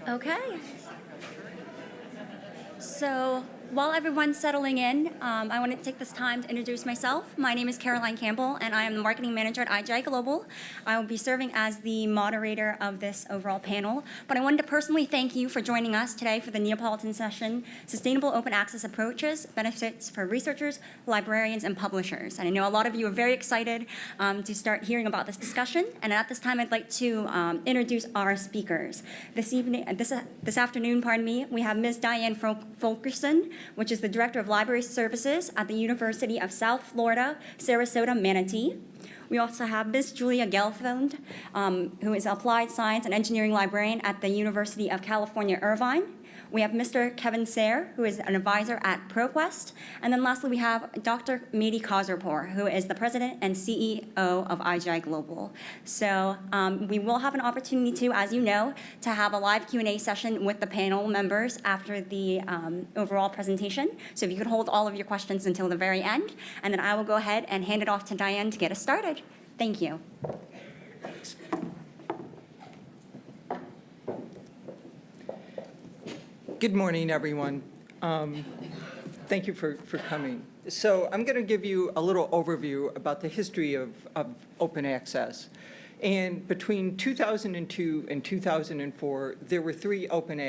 Okay. So while everyone's settling in, I want to take this time to introduce myself. My name is Caroline Campbell, and I am the marketing manager at IGI Global. I will be serving as the moderator of this overall panel. But I wanted to personally thank you for joining us today for the Neapolitan session, Sustainable Open Access Approaches, Benefits for Researchers, Librarians, and Publishers. And I know a lot of you are very excited to start hearing about this discussion. And at this time, I'd like to introduce our speakers. This afternoon, we have Ms. Diane Fulkerson, which is the Director of Library Services at the University of South Florida, Sarasota, Manatee. We also have Ms. Julia Gelfand, who is Applied Science and Engineering Librarian at the University of California, Irvine. We have Mr. Kevin Sayre, who is an advisor at ProQuest. And then lastly, we have Dr. Mehdi Khosrow-Pour, who is the president and CEO of IGI Global. So we will have an opportunity to, as you know, to have a live Q&A session with the panel members after the overall presentation. So if you could hold all of your questions until the very end, and then I will go ahead and hand it off to Diane to get us started. Thank you. Good morning, everyone. Thank you for coming. So I'm going to give you a little overview about the history of open access. And between 2002 and 2004, there were three open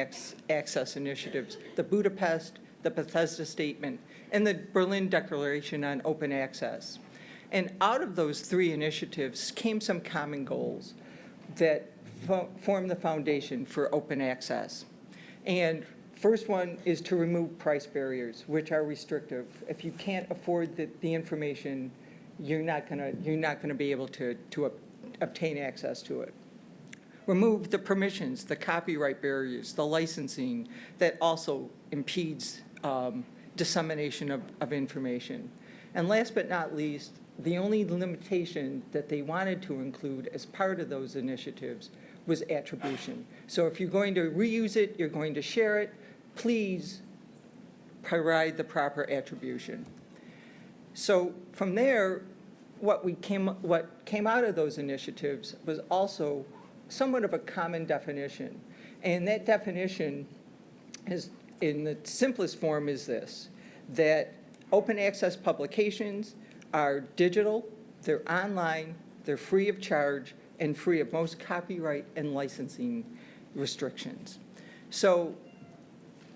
access initiatives: the Budapest, the Bethesda Statement, and the Berlin Declaration on Open Access. And out of those three initiatives came some common goals that form the foundation for open access. And first one is to remove price barriers, which are restrictive. If you can't afford the information, you're not gonna be able to obtain access to it. Remove the permissions, the copyright barriers, the licensing that also impedes dissemination of information. And last but not least, the only limitation that they wanted to include as part of those initiatives was attribution. So if you're going to reuse it, you're going to share it, please provide the proper attribution. So from there, what came out of those initiatives was also somewhat of a common definition. And that definition is, in the simplest form, is this: that open access publications are digital, they're online, they're free of charge, and free of most copyright and licensing restrictions. So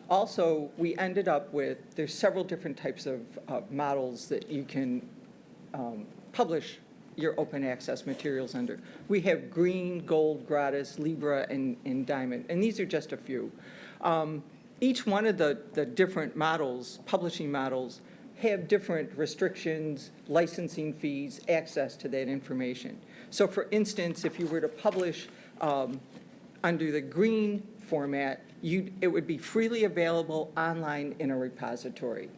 also, we ended up with, there's several different types of models that you can publish your open access materials under. We have green, gold, gratis, Libra, and diamond, and these are just a few. Each one of the different models, publishing models, have different restrictions, licensing fees, access to that information. So for instance, if you were to publish under the green format, it would be freely available online in a repository,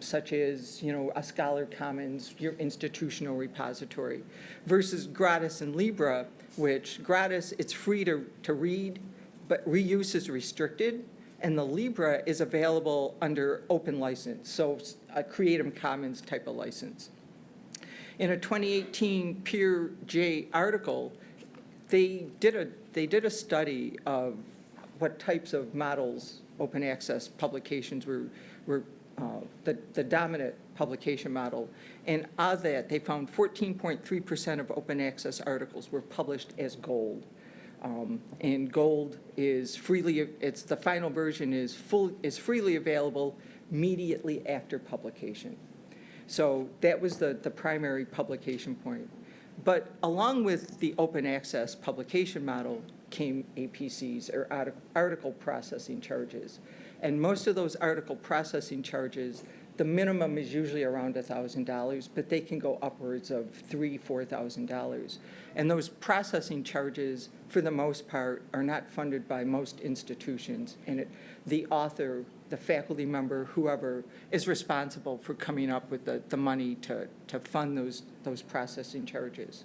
such as a Scholar Commons, your institutional repository, versus gratis and Libra, which gratis, it's free to read, but reuse is restricted, and the Libra is available under open license, so a Creative Commons type of license. In a 2018 Peer J article, they did a study of what types of models open access publications were the dominant publication model. And of that, they found 14.3% of open access articles were published as gold. And gold is the final version is freely available immediately after publication. So that was the primary publication point. But along with the open access publication model came APCs, or article processing charges. And most of those article processing charges, the minimum is usually around $1,000, but they can go upwards of $3,000, $4,000. And those processing charges, for the most part, are not funded by most institutions. And the author, the faculty member, whoever, is responsible for coming up with the money to fund those processing charges.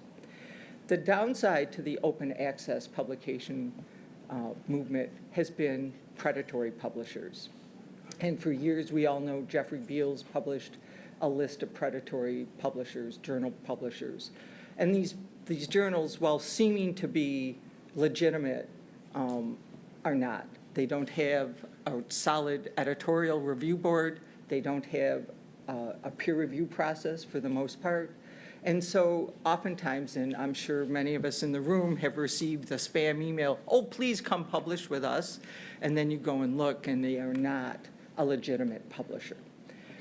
The downside to the open access publication movement has been predatory publishers. And for years, we all know Jeffrey Beals published a list of predatory publishers, journal publishers. And these journals, while seeming to be legitimate, are not. They don't have a solid editorial review board. They don't have a peer review process for the most part. And so oftentimes, and I'm sure many of us in the room have received the spam email, oh, please come publish with us. And then you go and look, and they are not a legitimate publisher.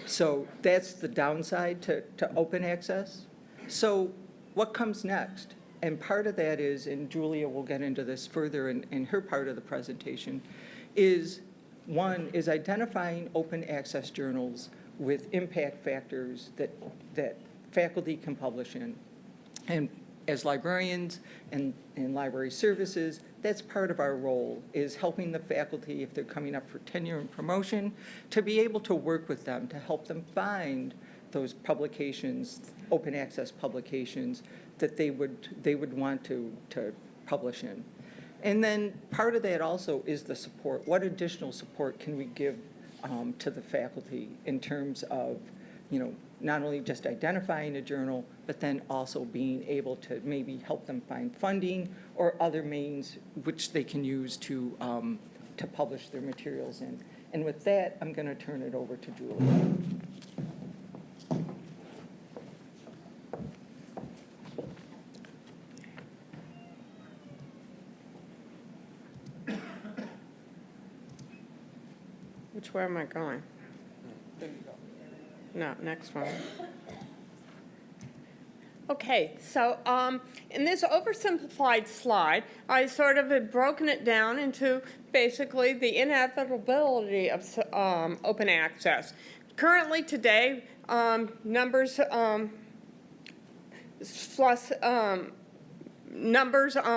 So that's the downside to open access. So what comes next? And part of that is, and Julia will get into this further in her part of the presentation, is one is identifying open access journals with impact factors that faculty can publish in. And as librarians and library services, that's part of our role, is helping the faculty, if they're coming up for tenure and promotion, to be able to work with them, to help them find those publications, open access publications, that they would want to publish in. And then part of that also is the support. What additional support can we give to the faculty in terms of, not only just identifying a journal, but then also being able to maybe help them find funding or other means which they can use to publish their materials in. And with that, I'm going to turn it over to Julia. Which way am I going? There you go. No, next one. Okay, so in this oversimplified slide, I sort of have broken it down into basically the inevitability of open access. Currently today, numbers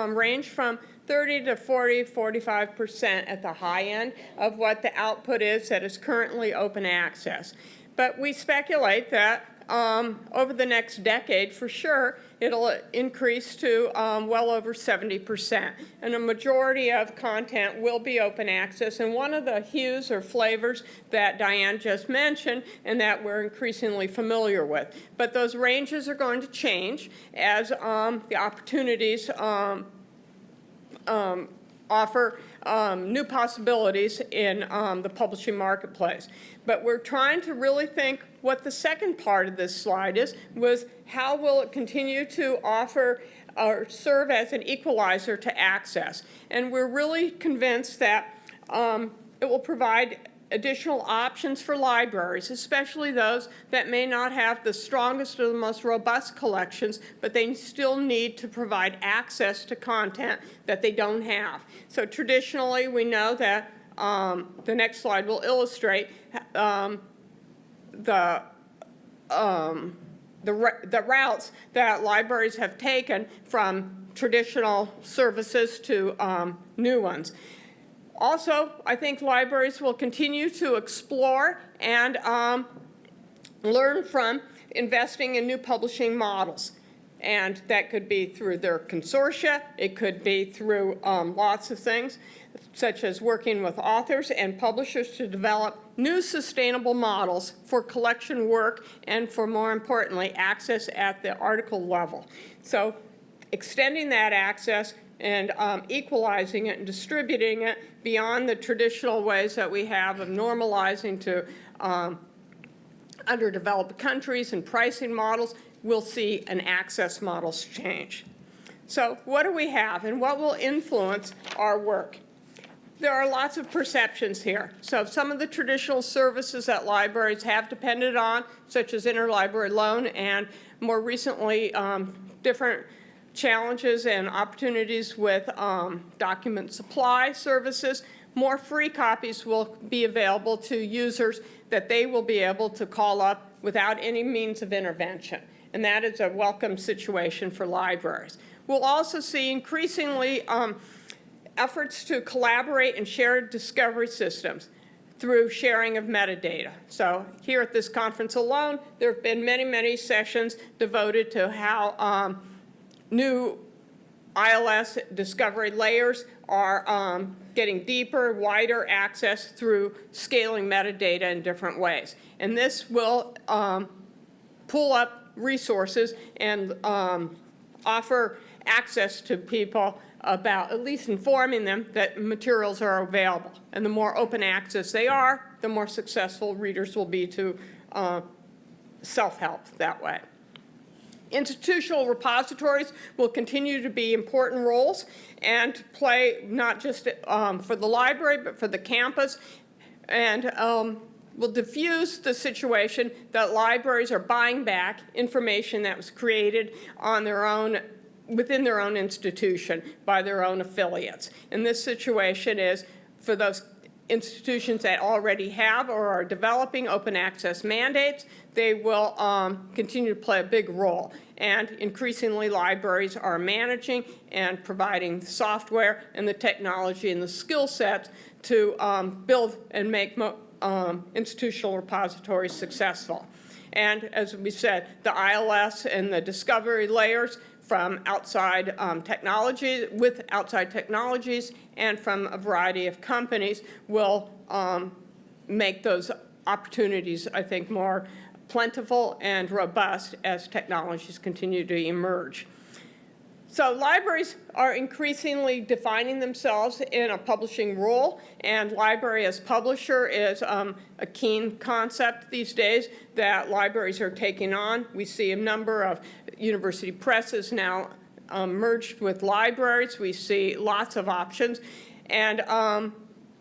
range from 30 to 40, 45% at the high end of what the output is that is currently open access. But we speculate that over the next decade, for sure, it'll increase to well over 70%. And a majority of content will be open access. And one of the hues or flavors that Diane just mentioned and that we're increasingly familiar with. But those ranges are going to change as the opportunities offer new possibilities in the publishing marketplace. But we're trying to really think what the second part of this slide was how will it continue to offer or serve as an equalizer to access. And we're really convinced that it will provide additional options for libraries, especially those that may not have the strongest or the most robust collections, but they still need to provide access to content that they don't have. So traditionally, we know that the next slide will illustrate the routes that libraries have taken from traditional services to new ones. Also, I think libraries will continue to explore and learn from investing in new publishing models. And that could be through their consortia. It could be through lots of things, such as working with authors and publishers to develop new sustainable models for collection work and, for more importantly, access at the article level. So extending that access and equalizing it and distributing it beyond the traditional ways that we have of normalizing to underdeveloped countries and pricing models, we'll see an access models change. So what do we have and what will influence our work? There are lots of perceptions here. So some of the traditional services that libraries have depended on, such as interlibrary loan and more recently different challenges and opportunities with document supply services, more free copies will be available to users that they will be able to call up without any means of intervention. And that is a welcome situation for libraries. We'll also see increasingly efforts to collaborate and share discovery systems through sharing of metadata. So here at this conference alone, there have been many, many sessions devoted to how new ILS discovery layers are getting deeper, wider access through scaling metadata in different ways. And this will pull up resources and offer access to people about at least informing them that materials are available. And the more open access they are, the more successful readers will be to self-help that way. Institutional repositories will continue to be important roles and play not just for the library, but for the campus, and will diffuse the situation that libraries are buying back information that was created on their own, within their own institution by their own affiliates. And this situation is for those institutions that already have or are developing open access mandates, they will continue to play a big role. And increasingly, libraries are managing and providing software and the technology and the skill sets to build and make institutional repositories successful. And as we said, the ILS and the discovery layers from outside technology, with outside technologies, and from a variety of companies will make those opportunities, I think, more plentiful and robust as technologies continue to emerge. So libraries are increasingly defining themselves in a publishing role, and library as publisher is a keen concept these days that libraries are taking on. We see a number of university presses now merged with libraries. We see lots of options, and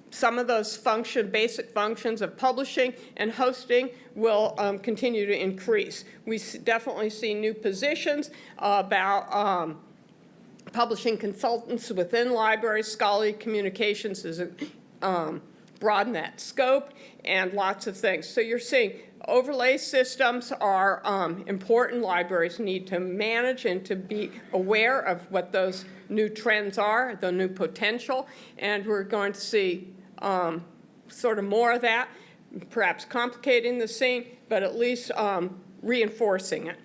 some of those basic functions of publishing and hosting will continue to increase. We definitely see new positions about publishing consultants within libraries. Scholarly communications has broadened that scope, and lots of things. So you're seeing overlay systems are important. Libraries need to manage and to be aware of what those new trends are, the new potential, and we're going to see sort of more of that, perhaps complicating the scene, but at least reinforcing it.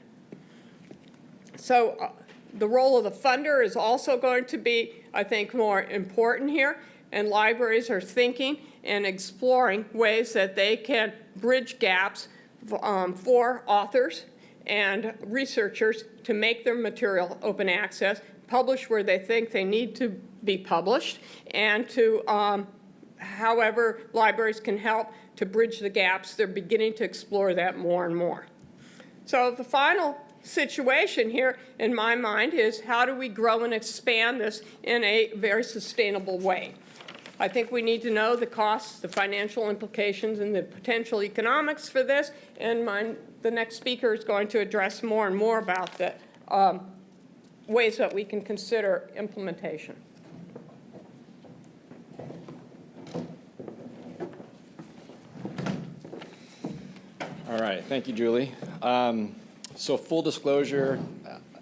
So the role of the funder is also going to be, I think, more important here, and libraries are thinking and exploring ways that they can bridge gaps for authors and researchers to make their material open access, publish where they think they need to be published, and to, however libraries can help to bridge the gaps. They're beginning to explore that more and more. So the final situation here, in my mind, is how do we grow and expand this in a very sustainable way? I think we need to know the costs, the financial implications, and the potential economics for this, and the next speaker is going to address more and more about the ways that we can consider implementation. All right, thank you, Julie. So full disclosure,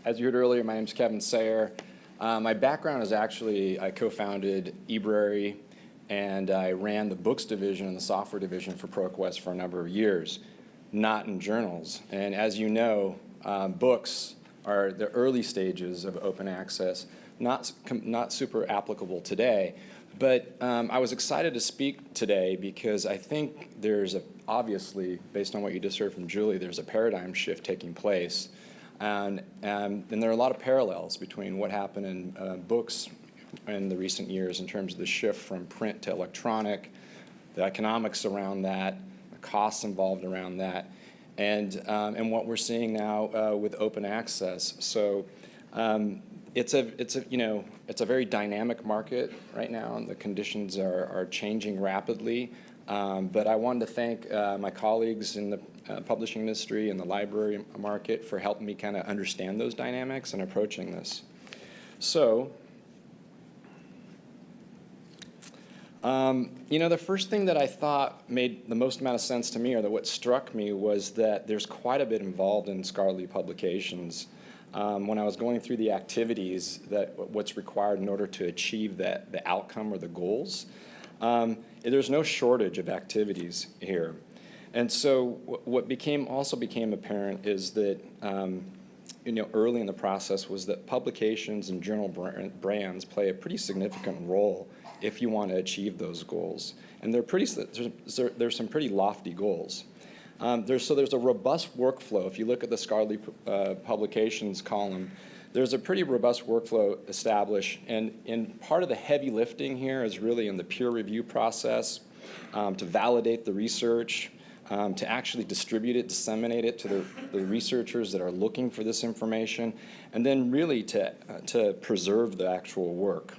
as you heard earlier, my name is Kevin Sayer. My background is actually, I co-founded eBrary, and I ran the books division and the software division for ProQuest for a number of years, not in journals. And as you know, books are the early stages of open access, not super applicable today. But I was excited to speak today because I think there's obviously, based on what you just heard from Julie, there's a paradigm shift taking place. And there are a lot of parallels between what happened in books in the recent years in terms of the shift from print to electronic, the economics around that, the costs involved around that, and what we're seeing now with open access. So it's a very dynamic market right now, and the conditions are changing rapidly. But I wanted to thank my colleagues in the publishing industry and the library market for helping me kind of understand those dynamics and approaching this. So, the first thing that I thought made the most amount of sense to me, or that what struck me, was that there's quite a bit involved in scholarly publications. When I was going through the activities, what's required in order to achieve the outcome or the goals, there's no shortage of activities here. And so what also became apparent is that early in the process was that publications and journal brands play a pretty significant role if you want to achieve those goals. And there's some pretty lofty goals. There's a robust workflow. If you look at the scholarly publications column, there's a pretty robust workflow established, and part of the heavy lifting here is really in the peer review process, to validate the research, to actually distribute it, disseminate it to the researchers that are looking for this information, and then really to preserve the actual work.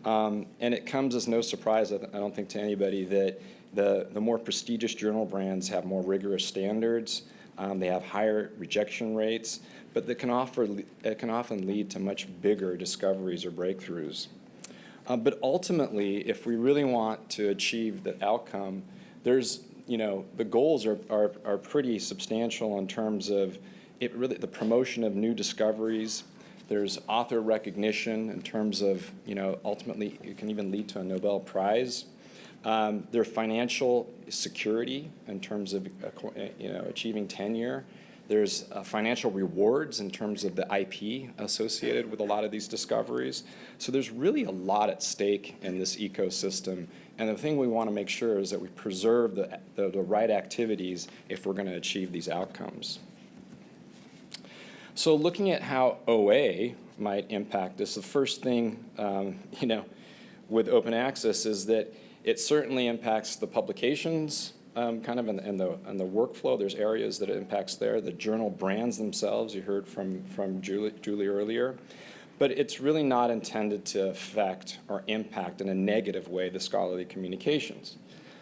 And it comes as no surprise, I don't think, to anybody that the more prestigious journal brands have more rigorous standards. They have higher rejection rates, but it can often lead to much bigger discoveries or breakthroughs. But ultimately, if we really want to achieve the outcome, the goals are pretty substantial in terms of the promotion of new discoveries. There's author recognition in terms of, ultimately it can even lead to a Nobel Prize. There's financial security in terms of, achieving tenure. There's financial rewards in terms of the IP associated with a lot of these discoveries. So there's really a lot at stake in this ecosystem. And the thing we want to make sure is that we preserve the right activities if we're going to achieve these outcomes. So looking at how OA might impact this, the first thing, with open access is that it certainly impacts the publications, kind of in the workflow. There's areas that it impacts there. The journal brands themselves, you heard from Julie earlier. But it's really not intended to affect or impact in a negative way the scholarly communications.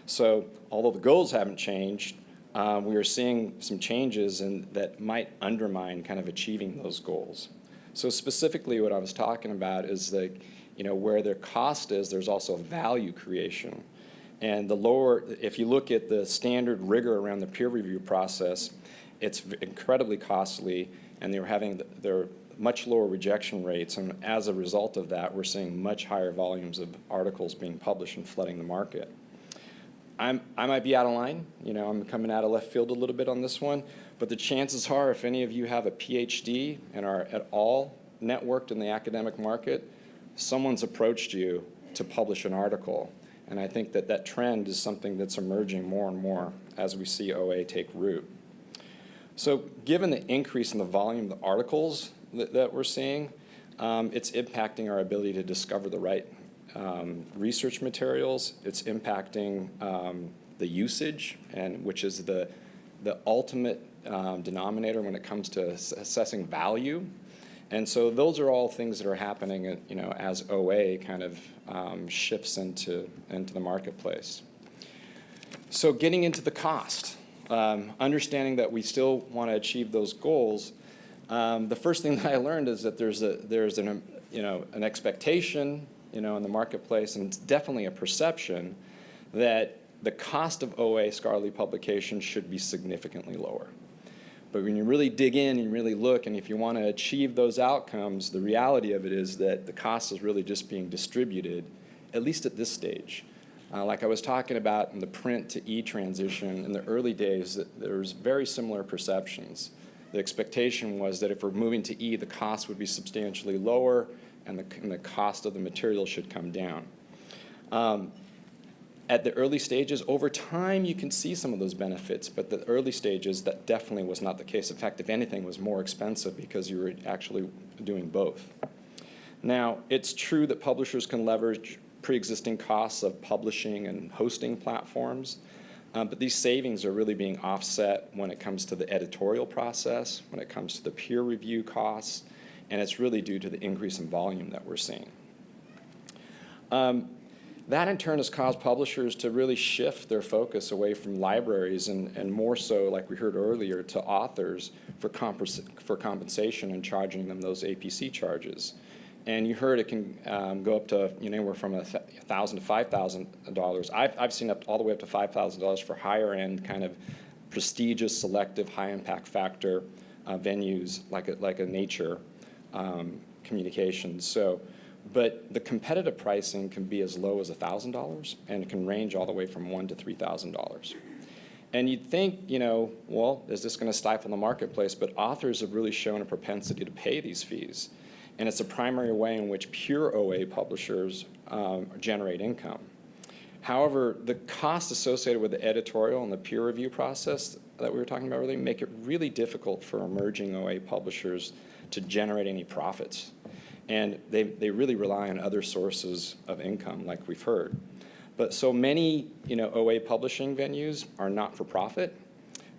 So although the goals haven't changed, we are seeing some changes that might undermine kind of achieving those goals. So specifically what I was talking about is that, where their cost is, there's also value creation. And if you look at the standard rigor around the peer review process, it's incredibly costly, and they're much lower rejection rates. And as a result of that, we're seeing much higher volumes of articles being published and flooding the market. I might be out of line. I'm coming out of left field a little bit on this one. But the chances are, if any of you have a PhD and are at all networked in the academic market, someone's approached you to publish an article. And I think that trend is something that's emerging more and more as we see OA take root. So given the increase in the volume of the articles that we're seeing, it's impacting our ability to discover the right research materials. It's impacting the usage, which is the ultimate denominator when it comes to assessing value. And so those are all things that are happening, as OA kind of shifts into the marketplace. So getting into the cost, understanding that we still want to achieve those goals, the first thing that I learned is that there's an expectation, in the marketplace, and it's definitely a perception that the cost of OA scholarly publication should be significantly lower. But when you really dig in and really look, and if you want to achieve those outcomes, the reality of it is that the cost is really just being distributed, at least at this stage. Like I was talking about in the print to e transition, in the early days, there was very similar perceptions. The expectation was that if we're moving to e, the cost would be substantially lower, and the cost of the material should come down. At the early stages, over time, you can see some of those benefits, but the early stages, that definitely was not the case. In fact, if anything, it was more expensive because you were actually doing both. Now, it's true that publishers can leverage pre-existing costs of publishing and hosting platforms, but these savings are really being offset when it comes to the editorial process, when it comes to the peer review costs, and it's really due to the increase in volume that we're seeing. That in turn has caused publishers to really shift their focus away from libraries and more so, like we heard earlier, to authors for compensation and charging them those APC charges. And you heard it can go up to anywhere from $1,000 to $5,000. I've seen all the way up to $5,000 for higher end kind of prestigious, selective, high impact factor venues like a Nature Communications. But the competitive pricing can be as low as $1,000, and it can range all the way from $1,000 to $3,000. And you'd think, well, is this going to stifle the marketplace? But authors have really shown a propensity to pay these fees. And it's a primary way in which pure OA publishers generate income. However, the costs associated with the editorial and the peer review process that we were talking about earlier make it really difficult for emerging OA publishers to generate any profits. And they really rely on other sources of income, like we've heard. But so many OA publishing venues are not for profit.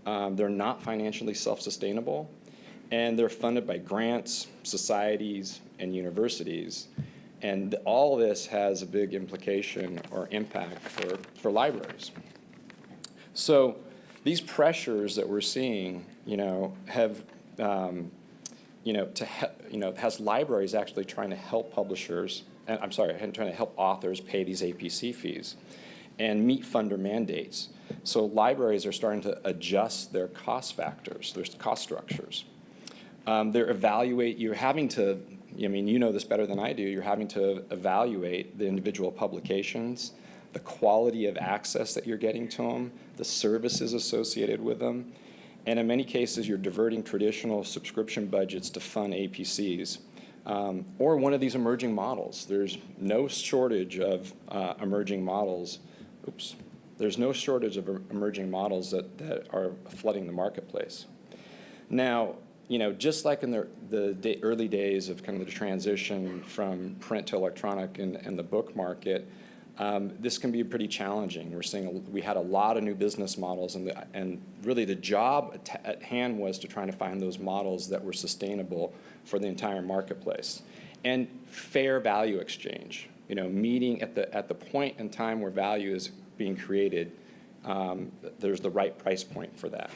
They're not financially self-sustainable, and they're funded by grants, societies, and universities. And all this has a big implication or impact for libraries. So these pressures that we're seeing, have, has libraries actually trying to help publishers, and I'm sorry, trying to help authors pay these APC fees and meet funder mandates. So libraries are starting to adjust their cost factors, their cost structures. You're having to, you know this better than I do, you're having to evaluate the individual publications, the quality of access that you're getting to them, the services associated with them, and in many cases, you're diverting traditional subscription budgets to fund APCs, or one of these emerging models. There's no shortage of emerging models. There's no shortage of emerging models that are flooding the marketplace. Now, just like in the early days of kind of the transition from print to electronic and the book market, this can be pretty challenging. We had a lot of new business models, and really the job at hand was to try to find those models that were sustainable for the entire marketplace. And fair value exchange, meeting at the point in time where value is being created, there's the right price point for that.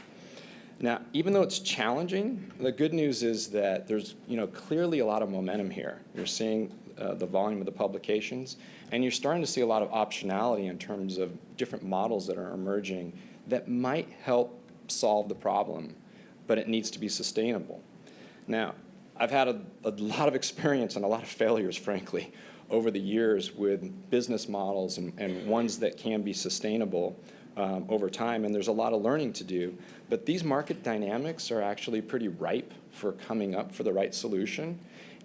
Now, even though it's challenging, the good news is that there's clearly a lot of momentum here. You're seeing the volume of the publications, and you're starting to see a lot of optionality in terms of different models that are emerging that might help solve the problem, but it needs to be sustainable. Now, I've had a lot of experience and a lot of failures, frankly, over the years with business models and ones that can be sustainable over time, and there's a lot of learning to do. But these market dynamics are actually pretty ripe for coming up for the right solution.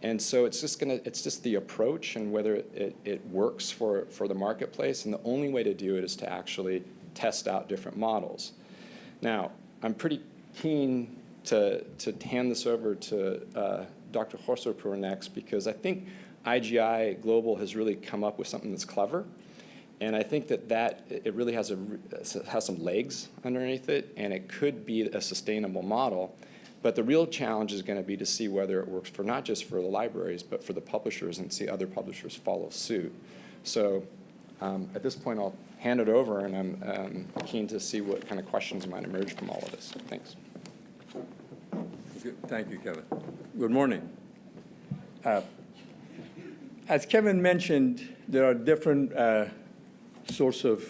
And so it's just the approach and whether it works for the marketplace, and the only way to do it is to actually test out different models. Now, I'm pretty keen to hand this over to Dr. Khosrow-Pour next, because I think IGI Global has really come up with something that's clever. And I think that it really has some legs underneath it, and it could be a sustainable model. But the real challenge is going to be to see whether it works for not just for the libraries, but for the publishers, and see other publishers follow suit. So at this point, I'll hand it over, and I'm keen to see what kind of questions might emerge from all of this. Thanks. Good. Thank you, Kevin. Good morning. As Kevin mentioned, there are different source of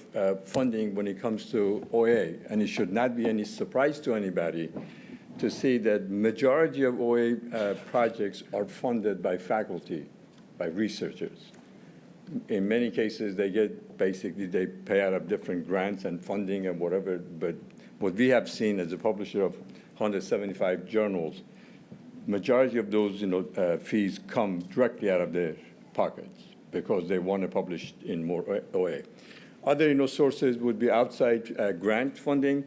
funding when it comes to OA, and it should not be any surprise to anybody to see that majority of OA projects are funded by faculty, by researchers. In many cases, they pay out of different grants and funding and whatever, but what we have seen as a publisher of 175 journals, majority of those fees come directly out of their pockets because they want to publish in more OA. Other sources would be outside grant funding,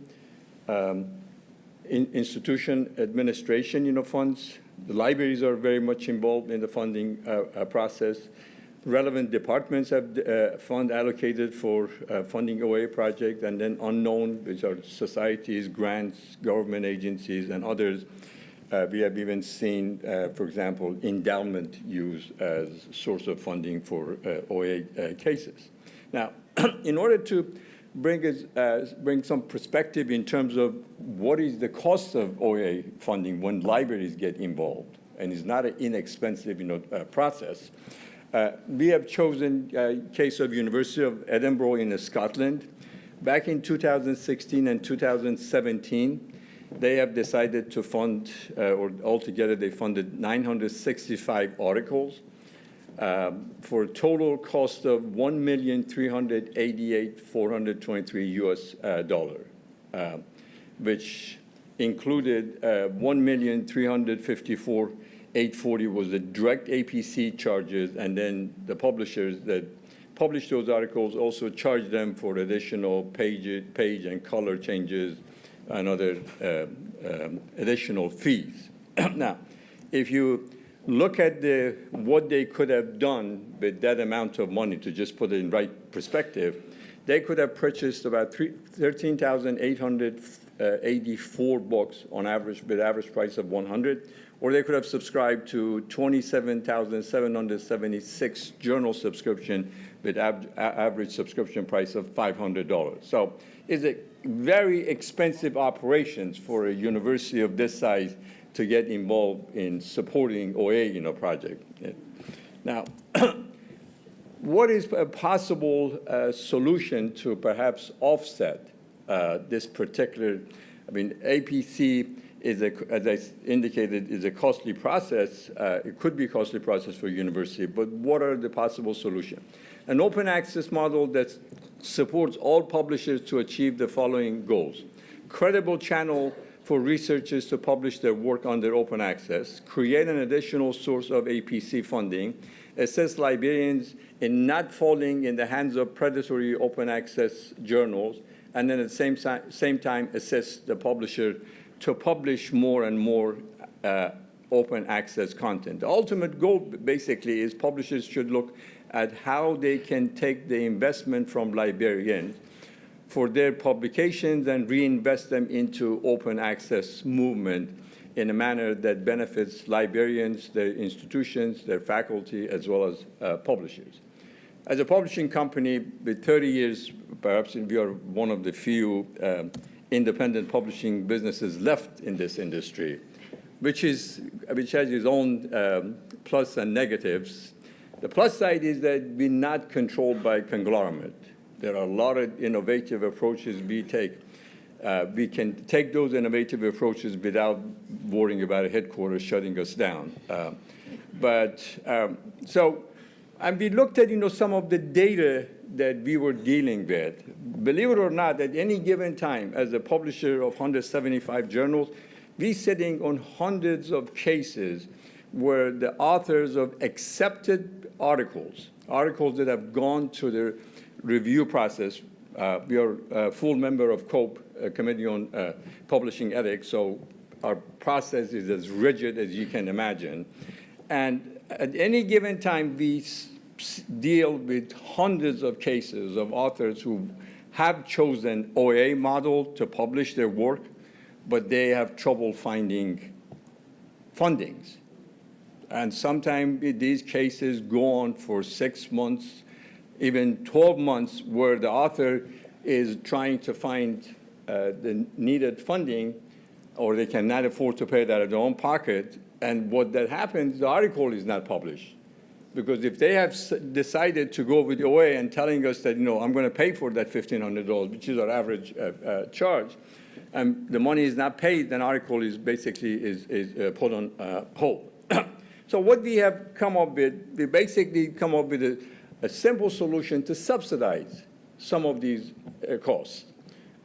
institution administration funds. The libraries are very much involved in the funding process. Relevant departments have fund allocated for funding OA project, and then unknown, which are societies, grants, government agencies, and others. We have even seen, for example, endowment used as source of funding for OA cases. Now, in order to bring some perspective in terms of what is the cost of OA funding when libraries get involved, and it's not an inexpensive process, we have chosen case of University of Edinburgh in Scotland. Back in 2016 and 2017, they have decided to fund, or altogether they funded 965 articles for a total cost of $1,388,423 US dollar, which included $1,354,840 was the direct APC charges, and then the publishers that publish those articles, also charge them for additional page and color changes and other additional fees. Now, if you look at what they could have done with that amount of money, to just put it in right perspective, they could have purchased about 13,884 books on average, with average price of 100, or they could have subscribed to 27,776 journal subscription with average subscription price of $500. So it's a very expensive operations for a university of this size to get involved in supporting OA, project. Now, what is a possible solution to perhaps offset this particular? I mean, APC is, as I indicated, is a costly process. It could be a costly process for a university, but what are the possible solutions? An open access model that supports all publishers to achieve the following goals: credible channel for researchers to publish their work under open access, create an additional source of APC funding, assist librarians in not falling in the hands of predatory open access journals, and then at the same time assist the publisher to publish more and more open access content. The ultimate goal basically is publishers should look at how they can take the investment from librarians for their publications and reinvest them into open access movement in a manner that benefits librarians, their institutions, their faculty, as well as publishers. As a publishing company with 30 years, perhaps we are one of the few independent publishing businesses left in this industry, which has its own plus and negatives. The plus side is that we're not controlled by conglomerate. There are a lot of innovative approaches we take. We can take those innovative approaches without worrying about a headquarters shutting us down. And we looked at, some of the data that we were dealing with. Believe it or not, at any given time, as a publisher of 175 journals, we're sitting on hundreds of cases where the authors of accepted articles that have gone through the review process. We are a full member of COPE, a Committee on Publishing Ethics, so our process is as rigid as you can imagine. And at any given time, we deal with hundreds of cases of authors who have chosen OA model to publish their work, but they have trouble finding fundings. And sometimes these cases go on for 6 months, even 12 months, where the author is trying to find the needed funding, or they cannot afford to pay that out of their own pocket. And what that happens, the article is not published. Because if they have decided to go with OA and telling us that, I'm going to pay for that $1,500, which is our average charge, and the money is not paid, then article is basically put on hold. So what we have come up with, we basically come up with a simple solution to subsidize some of these costs.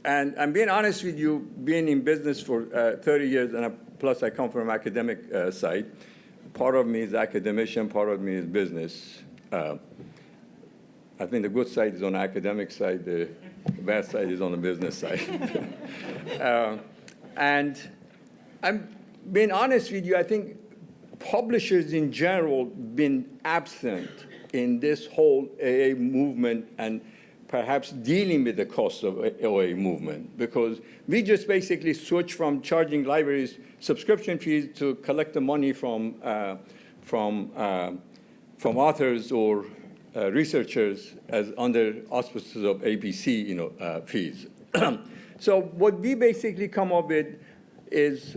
And I'm being honest with you, being in business for 30 years, and plus I come from academic side. Part of me is academician, part of me is business. I think the good side is on the academic side, the bad side is on the business side. And I'm being honest with you, I think publishers in general been absent in this whole AA movement and perhaps dealing with the cost of OA movement, because we just basically switch from charging libraries subscription fees to collect the money from authors or researchers as under auspices of APC, fees. So what we basically come up with is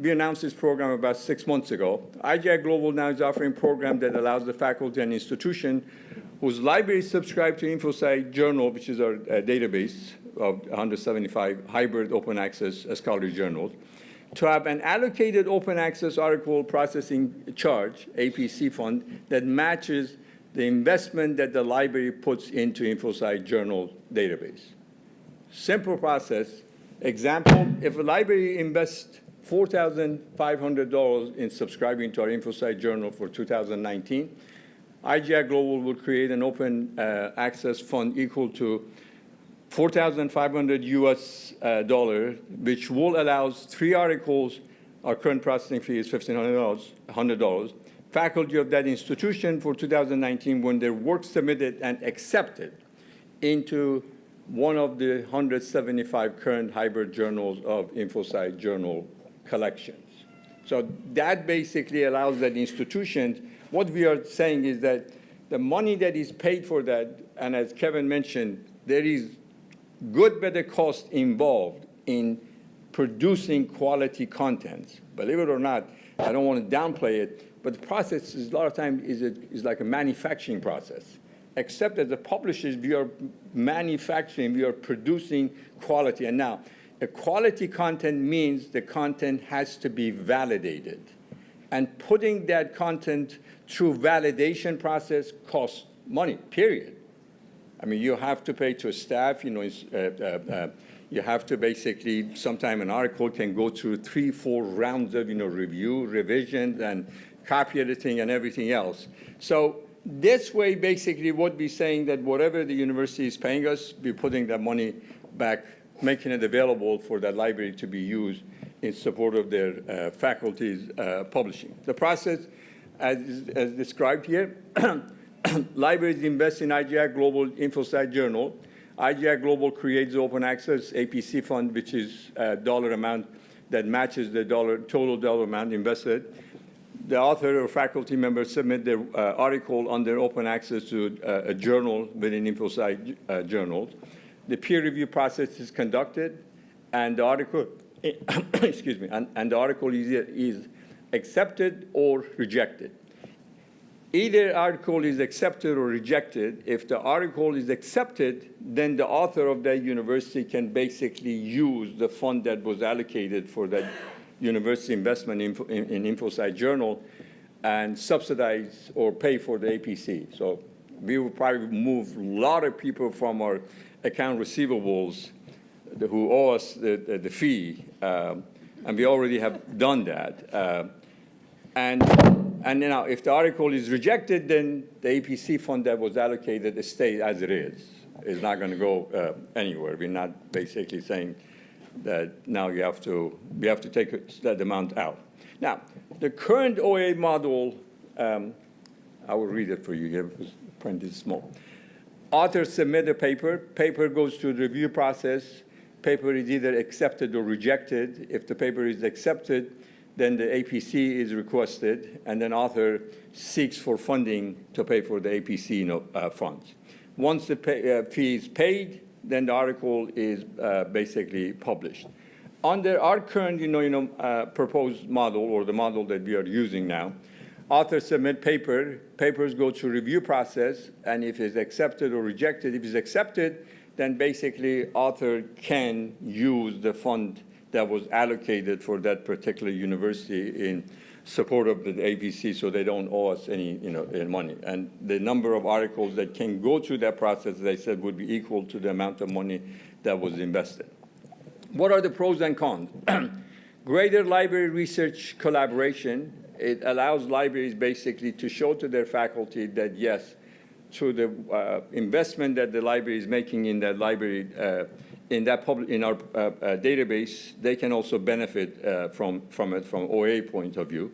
we announced this program about 6 months ago. IGI Global now is offering a program that allows the faculty and institution whose libraries subscribe to InfoSci Journal, which is our database of 175 hybrid open access scholarly journals, to have an allocated open access article processing charge, APC fund, that matches the investment that the library puts into InfoSci Journal database. Simple process. Example, if a library invests $4,500 in subscribing to our InfoSci Journal for 2019, IGI Global will create an open access fund equal to $4,500 US dollar, which will allow 3 articles. Our current processing fee is $1,500. Faculty of that institution for 2019, when their work submitted and accepted into one of the 175 current hybrid journals of InfoSci journal collections. So that basically allows that institution. What we are saying is that the money that is paid for that, and as Kevin mentioned, there is good, better cost involved in producing quality content. Believe it or not, I don't want to downplay it, but the process is a lot of times is like a manufacturing process. Except as the publishers, we are manufacturing, we are producing quality. And now, a quality content means the content has to be validated. And putting that content through validation process costs money, period. I mean, you have to pay to a staff, you have to basically, sometime an article can go through 3-4 rounds of, review, revisions, and copy editing and everything else. So this way, basically, what we're saying that whatever the university is paying us, we're putting that money back, making it available for that library to be used in support of their faculty's publishing. The process, as described here, libraries invest in IGI Global InfoSci Journal. IGI Global creates the open access APC fund, which is a dollar amount that matches the total dollar amount invested. The author or faculty members submit their article under open access to a journal within InfoSci journals. The peer review process is conducted, and the article, excuse me, and the article is accepted or rejected. Either article is accepted or rejected. If the article is accepted, then the author of that university can basically use the fund that was allocated for that university investment in InfoSci journal and subsidize or pay for the APC. So we will probably move a lot of people from our account receivables who owe us the fee, and we already have done that. And now, if the article is rejected, then the APC fund that was allocated stays as it is. It's not going to go anywhere. We're not basically saying that now we have to take that amount out. Now, the current OA model, I will read it for you here because the print is small. Authors submit a paper. Paper goes through the review process. Paper is either accepted or rejected. If the paper is accepted, then the APC is requested, and then author seeks for funding to pay for the APC funds. Once the fee is paid, then the article is basically published. Under our current proposed model, or the model that we are using now, authors submit papers go through review process, and if it's accepted or rejected, if it's accepted, then basically author can use the fund that was allocated for that particular university in support of the APC, so they don't owe us any money. And the number of articles that can go through that process, as I said, would be equal to the amount of money that was invested. What are the pros and cons? Greater library research collaboration. It allows libraries basically to show to their faculty that, yes, through the investment that the library is making in that library, in our database, they can also benefit from it from OA point of view.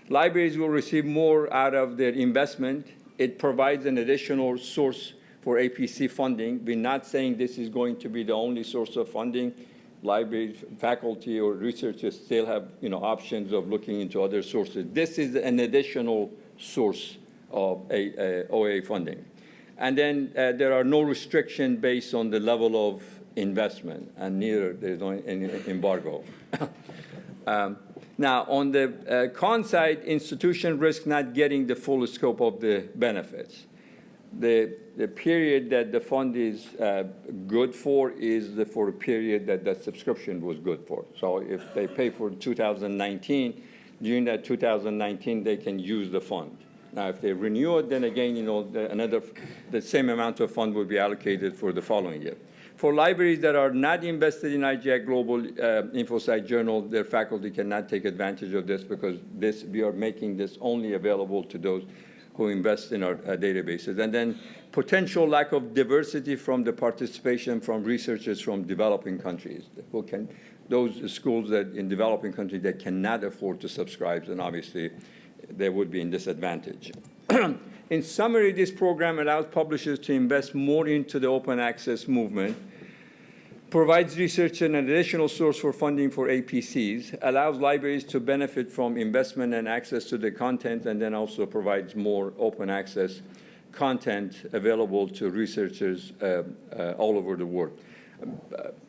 Libraries will receive more out of their investment. It provides an additional source for APC funding. We're not saying this is going to be the only source of funding. Library faculty or researchers still have options of looking into other sources. This is an additional source of OA funding. And then there are no restrictions based on the level of investment, and neither there's no any embargo. Now, on the con side, institution risk not getting the full scope of the benefits. The period that the fund is good for is for a period that the subscription was good for. So if they pay for 2019, during that 2019, they can use the fund. Now, if they renew it, then again, the same amount of fund will be allocated for the following year. For libraries that are not invested in IGI Global InfoSci Journal, their faculty cannot take advantage of this because we are making this only available to those who invest in our databases. And then potential lack of diversity from the participation from researchers from developing countries who can, those schools that in developing countries that cannot afford to subscribe, and obviously they would be in disadvantage. In summary, this program allows publishers to invest more into the open access movement, provides researchers an additional source for funding for APCs, allows libraries to benefit from investment and access to the content, and then also provides more open access content available to researchers all over the world.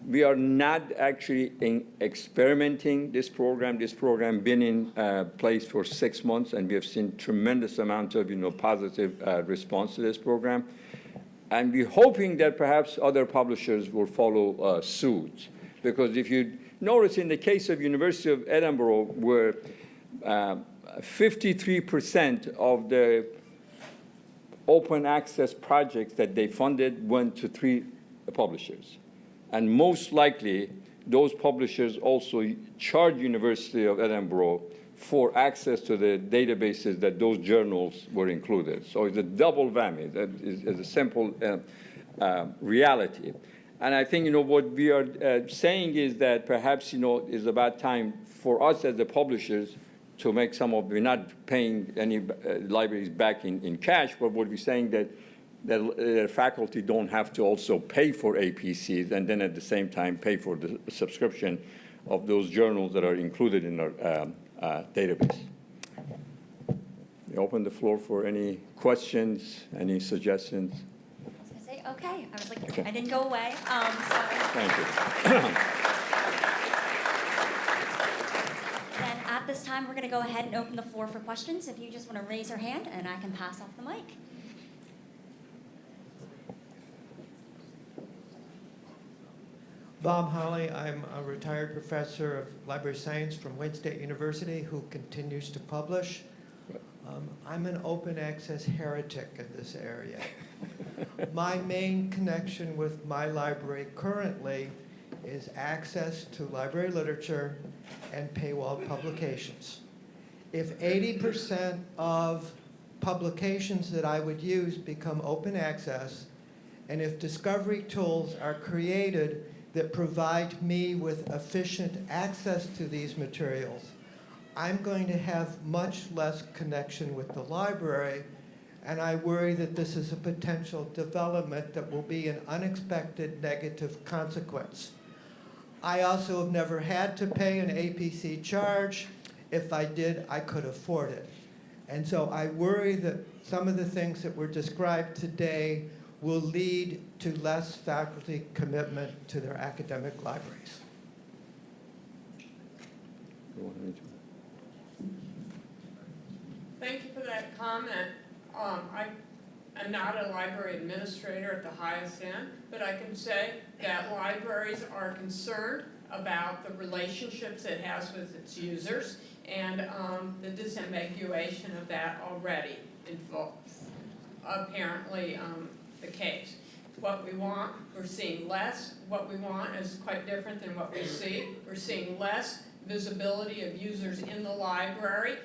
We are not actually experimenting this program. This program been in place for 6 months, and we have seen tremendous amount of positive response to this program. And we're hoping that perhaps other publishers will follow suit. Because if you notice in the case of University of Edinburgh, where 53% of the open access projects that they funded went to 3 publishers. And most likely, those publishers also charge University of Edinburgh for access to the databases that those journals were included. So it's a double whammy. That is a simple reality. And I think, what we are saying is that perhaps, it's about time for us as the publishers to make we're not paying any libraries back in cash, but what we're saying that faculty don't have to also pay for APCs and then at the same time pay for the subscription of those journals that are included in our database. We open the floor for any questions, any suggestions. I was gonna say, okay. I was like, Okay. I didn't go away. Thank you. Then at this time, we're gonna go ahead and open the floor for questions. If you just wanna raise your hand and I can pass off the mic. Bob Holly, I'm a retired professor of library science from Wayne State University who continues to publish. I'm an open access heretic in this area. My main connection with my library currently is access to library literature and paywall publications. If 80% of publications that I would use become open access, and if discovery tools are created that provide me with efficient access to these materials, I'm going to have much less connection with the library, and I worry that this is a potential development that will be an unexpected negative consequence. I also have never had to pay an APC charge. If I did, I could afford it. And so I worry that some of the things that were described today will lead to less faculty commitment to their academic libraries. Thank you for that comment. I am not a library administrator at the highest end, but I can say that libraries are concerned about the relationships it has with its users, and the disambiguation of that already involves apparently the case. What we want, we're seeing less. What we want is quite different than what we see. We're seeing less visibility of users in the library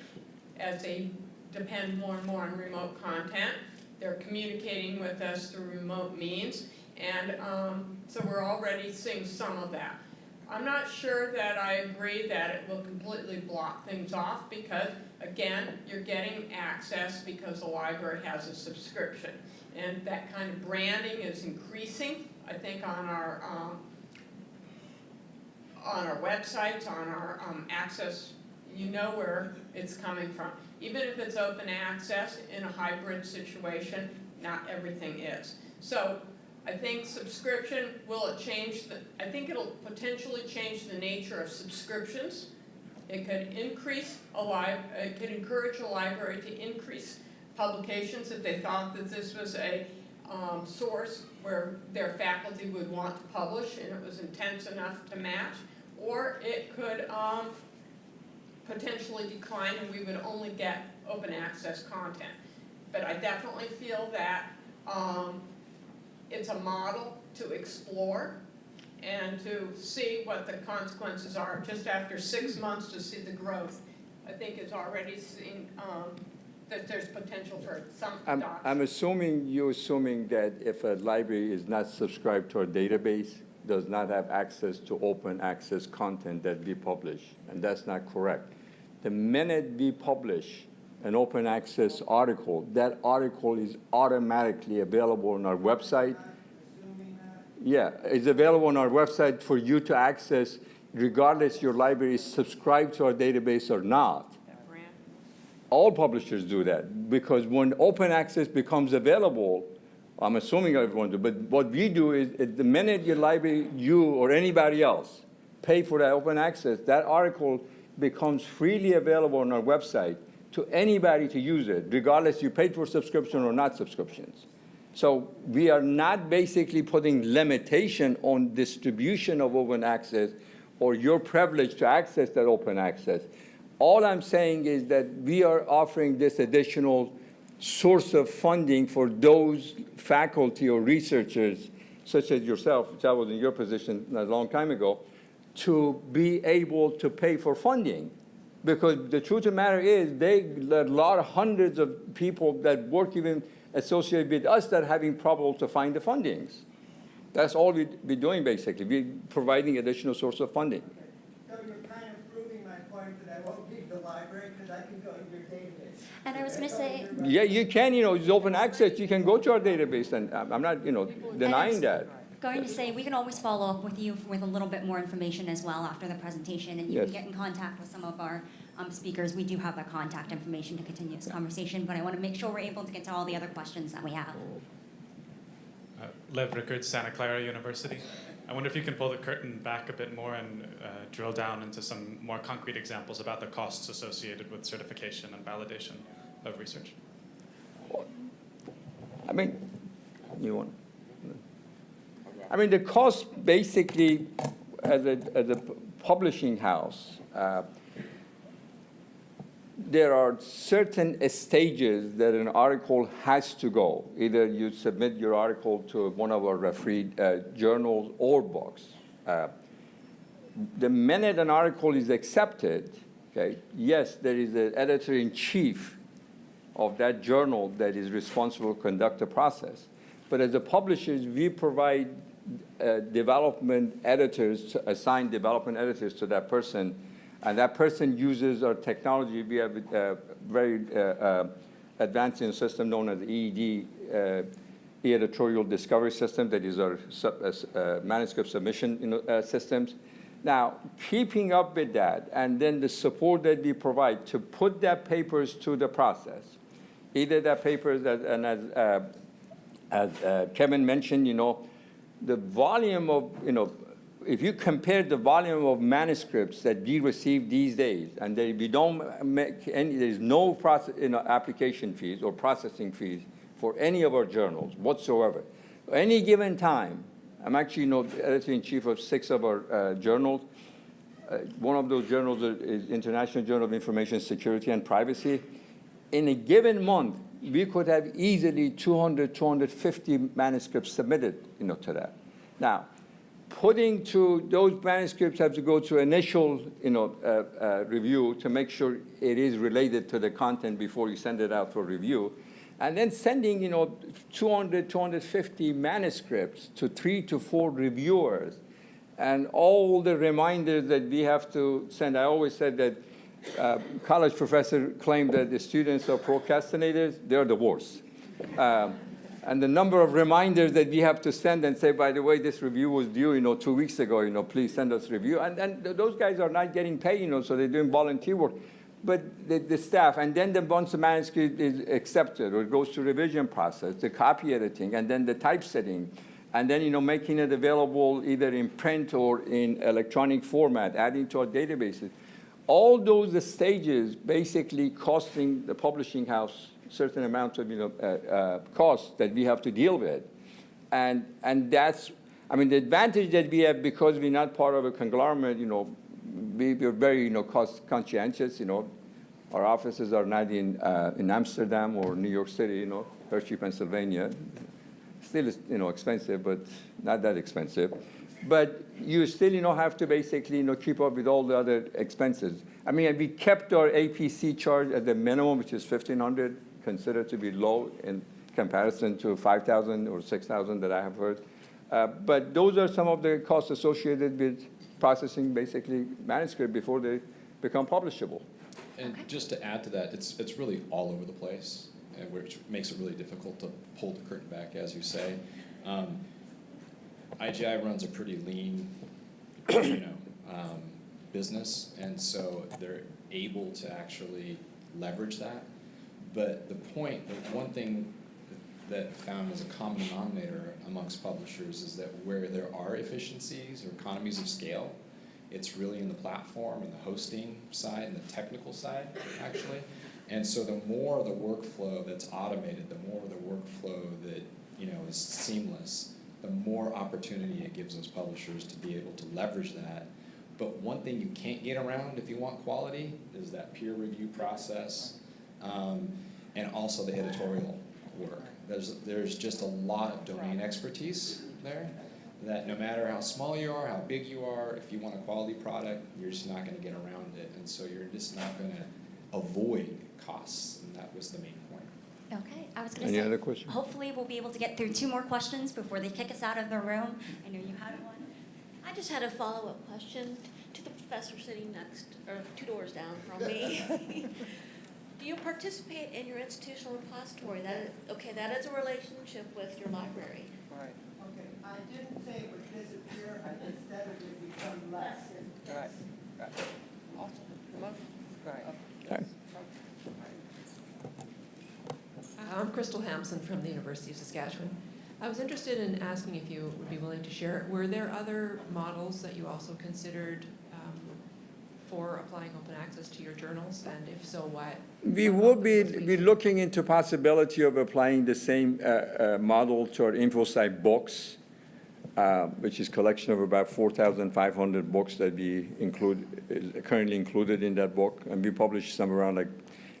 as they depend more and more on remote content. They're communicating with us through remote means, and so we're already seeing some of that. I'm not sure that I agree that it will completely block things off because, again, you're getting access because the library has a subscription. And that kind of branding is increasing, I think, on our websites, on our access. You know where it's coming from. Even if it's open access in a hybrid situation, not everything is. So I think subscription, will it change I think it'll potentially change the nature of subscriptions. It could increase it could encourage a library to increase publications if they thought that this was a source where their faculty would want to publish and it was intense enough to match, or it could potentially decline and we would only get open access content. But I definitely feel that it's a model to explore and to see what the consequences are. Just after 6 months to see the growth, I think it's already seen that there's potential for some I'm adoption. assuming, you're assuming that if a library is not subscribed to our database, does not have access to open access content that we publish, and that's not correct. The minute we publish an open access article, that article is automatically available on our website. Yeah, it's available on our website for you to access regardless your library is subscribed to our database or not. All publishers do that because when open access becomes available, I'm assuming everyone do, but what we do is the minute your library, you or anybody else pay for that open access, that article becomes freely available on our website to anybody to use it, regardless you paid for subscription or not subscriptions. So we are not basically putting limitation on distribution of open access or your privilege to access that open access. All I'm saying is that we are offering this additional source of funding for those faculty or researchers, such as yourself, which I was in your position a long time ago, to be able to pay for funding. Because the truth of the matter is, a lot of hundreds of people that work even associated with us that are having problems to find the fundings. That's all we're doing, basically. We're providing additional source of funding. So you're kind of proving my point that I won't need the library because I can go to your database. And I was going to say, Yeah, you can, it's open access. You can go to our database, and I'm not, denying that. going to say, we can always follow up with you with a little bit more information as well after the presentation, and you can Yes. get in contact with some of our speakers. We do have that contact information to continue this conversation, but I want to make sure we're able to get to all the other questions that we have. Lev Rickard, Santa Clara University. I wonder if you can pull the curtain back a bit more and drill down into some more concrete examples about the costs associated with certification and validation of research. I mean, the cost basically, as a publishing house, there are certain stages that an article has to go. Either you submit your article to one of our refereed journals or books. The minute an article is accepted, okay, yes, there is an editor-in-chief of that journal that is responsible to conduct the process. But as a publishers, we provide development editors, assigned development editors to that person, and that person uses our technology. We have a very advanced system known as EED, e-editorial discovery system, that is our manuscript submission systems. Now, keeping up with that, and then the support that we provide to put that papers to the process, either that papers, as Kevin mentioned, the volume of, if you compare the volume of manuscripts that we receive these days, and we don't make any, there's no process, application fees or processing fees for any of our journals whatsoever. Any given time, I'm actually editor-in-chief of 6 of our journals. One of those journals is International Journal of Information Security and Privacy. In a given month, we could have easily 200, 250 manuscripts submitted, to that. Now, putting to those manuscripts have to go to initial, review to make sure it is related to the content before you send it out for review. And then sending, 200, 250 manuscripts to 3 to 4 reviewers, and all the reminders that we have to send. I always said that college professor claimed that the students are procrastinators. They're the worst. And the number of reminders that we have to send and say, by the way, this review was due, 2 weeks ago, please send us review. And those guys are not getting paid, so they're doing volunteer work. But the staff, and then once the manuscript is accepted or it goes through revision process, the copy editing, and then the typesetting, and then, making it available either in print or in electronic format, adding to our databases. All those stages basically costing the publishing house certain amounts of, costs that we have to deal with. And that's, the advantage that we have because we're not part of a conglomerate, we're very, cost conscientious, Our offices are not in Amsterdam or New York City, Hershey, Pennsylvania. Still, expensive, but not that expensive. but you still, have to basically, keep up with all the other expenses. I mean, we kept our APC charge at the minimum, which is $1,500, considered to be low in comparison to $5,000 or $6,000 that I have heard. But those are some of the costs associated with processing, basically, manuscript before they become publishable. And just to add to that, it's really all over the place, which makes it really difficult to pull the curtain back, as you say. IGI runs a pretty lean, business, and so they're able to actually leverage that. But the one thing that found as a common denominator amongst publishers is that where there are efficiencies or economies of scale, it's really in the platform and the hosting side and the technical side, actually. And so the more the workflow that's automated, the more the workflow that is seamless, the more opportunity it gives those publishers to be able to leverage that. But one thing you can't get around if you want quality is that peer review process, and also the editorial work. There's just a lot of domain expertise there that no matter how small you are, how big you are, if you want a quality product, you're just not going to get around it. And so you're just not going to avoid costs, and that was the main point. Okay, I was going to say. Any other questions? Hopefully, we'll be able to get through 2 more questions before they kick us out of the room. I know you had one. I just had a follow-up question to the professor sitting next, or 2 doors down from me. Do you participate in your institutional repository? That is a relationship with your library. Right. Okay, I didn't say it would disappear, I just said it would become less. Right. Right. Okay. I'm Crystal Hampson from the University of Saskatchewan. I was interested in asking if you would be willing to share, were there other models that you also considered for applying open access to your journals, and if so, why? We will be looking into possibility of applying the same model to our InfoSci books, which is collection of about 4,500 books that we currently included in that book, and we publish somewhere around like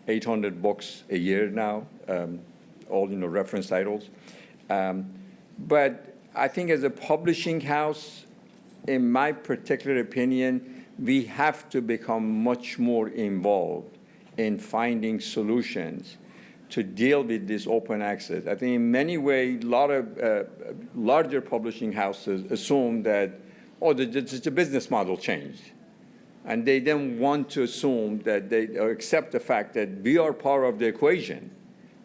800 books a year now, all reference titles. But I think as a publishing house, in my particular opinion, we have to become much more involved in finding solutions to deal with this open access. I think in many ways, a lot of larger publishing houses assume that, the business model changed. And they then want to assume that or accept the fact that we are part of the equation.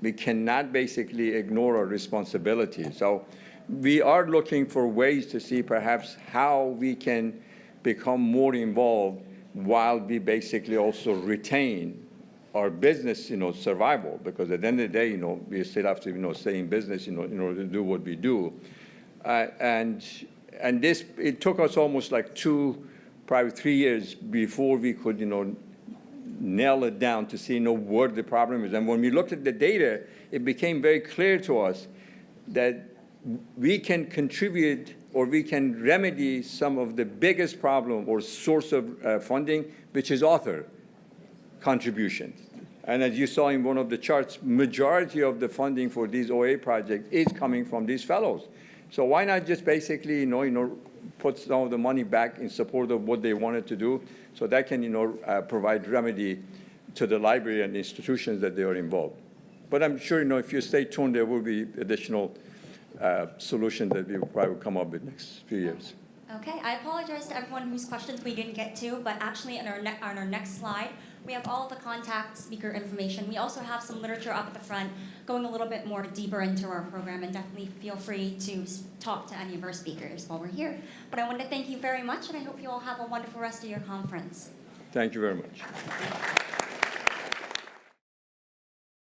We cannot basically ignore our responsibility. So we are looking for ways to see perhaps how we can become more involved while we basically also retain our business, survival. Because at the end of the day, we still have to, stay in business, in order to do what we do. And this, it took us almost like probably 3 years before we could, nail it down to see, what the problem is. And when we looked at the data, it became very clear to us that we can contribute or we can remedy some of the biggest problem or source of funding, which is author contributions. And as you saw in one of the charts, majority of the funding for these OA projects is coming from these fellows. So why not just basically, put some of the money back in support of what they wanted to do, so that can, provide remedy to the library and institutions that they are involved. But I'm sure, if you stay tuned, there will be additional solution that we will probably come up with next few years. Okay, I apologize to everyone whose questions we didn't get to, but actually on our next slide, we have all of the contact speaker information. We also have some literature up at the front going a little bit more deeper into our program, and definitely feel free to talk to any of our speakers while we're here. But I want to thank you very much, and I hope you all have a wonderful rest of your conference. Thank you very much.